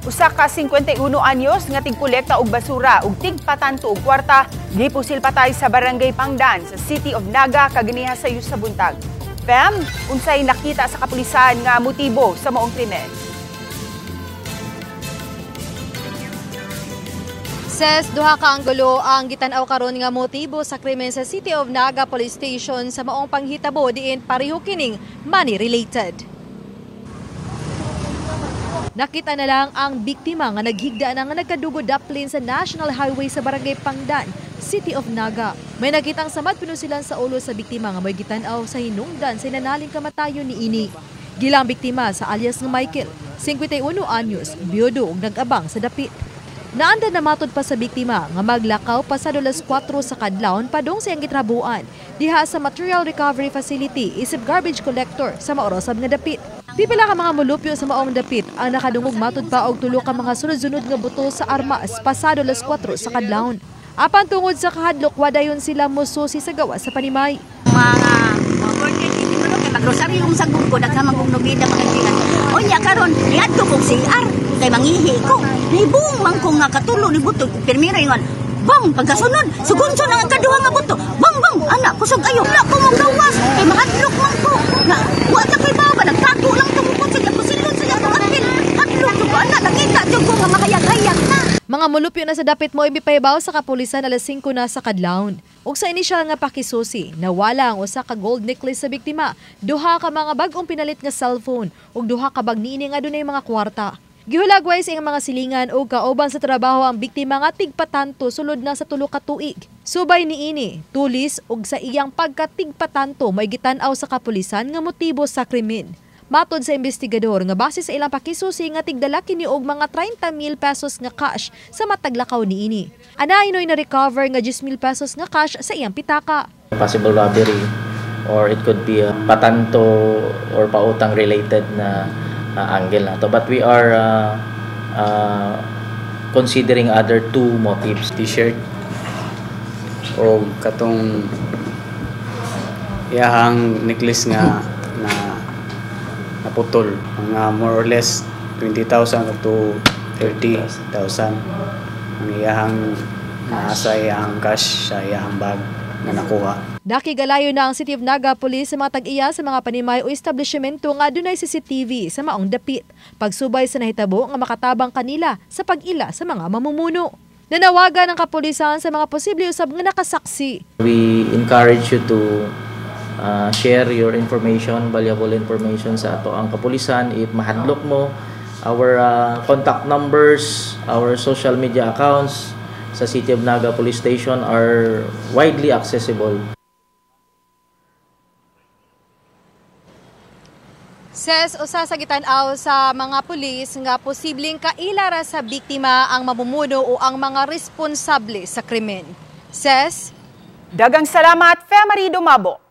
Usa ka 51 anyos nga tigkolekta og basura ug tigpatanto og kwarta gipusil patay sa Barangay Pangdan sa City of Naga kaginiha sa Yusa Buntag. Fem, unsay nakita sa kapulisan nga motibo sa maong krimen? Ses, duha ka anggulo ang gitanaw karon nga motibo sa krimen sa City of Naga Police Station sa maong panghitabo diin pareho kining money related. Nakita na lang ang biktima nga naghigda na nga nagkadugod daplin sa National Highway sa Barangay Pangdan, City of Naga. May nakitang samad pinusilan sa ulo sa biktima nga may gitanaw sa hinungdan sa inanaling kamatayon ni ini. Gilang biktima sa alias nga Michael, 51 anyos, biyudo ug nag-abang sa dapit. Naanda na matod pa sa biktima nga maglakaw pasado alas 4 sa kadlawon padung sa iyang gitrabuan diha sa Material Recovery Facility isip garbage collector sa maorosab nga dapit. Pipila ka mga mulupyo sa maong dapit ang nakadungog matod pa og tulo ka mga sunod-sunod nga buto sa armas pasado alas 4 sa kadlawon. Apan tungod sa kahadlok wadayon sila mosusi sa gawa sa panimay. Mga worker dito no kay magrosaryo yung sagong ko daghan magong nobida mga tiyan. Onya karon niadto kog CR kay mangihi ko. Nibung man kong nakatulo ni buto permira ingon. Bang pagkasunod sugunso na ang kaduha nga buto. Bang anak kusog ayo. Na ko mong gawas kay mahadlok man ko. Na wa ta kay baba nagtago lang tumupot sa pusilon sa kapil. Hadlok ko anak nakita jud ko nga makayag-hayag na. Mga mulupyo na sa dapit mo ibipahibaw sa kapulisan alas 5 na sa kadlawon. Ug sa inisyal nga pakisusi, nawala ang usa ka gold necklace sa biktima, duha ka mga bag-ong pinalit nga cellphone ug duha ka bag niini nga dunay mga kwarta. Gihulagway sa iyang mga silingan ug kauban sa trabaho ang biktima nga tigpatanto sulod na sa tulo ka tuig. Subay niini, tulis ug sa iyang pagkatigpatanto may gitan-aw sa kapulisan nga motibo sa krimen. Matod sa investigador nga base sa ilang pakisusi nga tigdala kini og mga 30,000 pesos nga cash sa mataglakaw niini. Ana inoy na recover nga 10,000 pesos nga cash sa iyang pitaka. Possible robbery or it could be a patanto or pautang related na angle na to. But we are considering other two motives. T-shirt o katong iyahang necklace nga naputol, mga more or less 20,000 up to 30,000 ang iyahang nasa iyahang cash sa iyahang bag na nakuha. Nakigalayo na ang City of Naga Police sa mga tag-iya sa mga panimay o establishmento nga dunay CCTV sa maong dapit. Pagsubay sa nahitabo nga makatabang kanila sa pag-ila sa mga mamumuno. Nanawagan ang kapulisan sa mga posible usab nga nakasaksi. We encourage you to share your information, valuable information sa ato ang kapulisan. If mahadlok mo, our contact numbers, our social media accounts sa City of Naga Police Station are widely accessible. Ses, usa sa gitanaw sa mga pulis nga posibleng kailara sa biktima ang mamumuno o ang mga responsable sa krimen. Ses, dagang salamat, Femari Dumabo.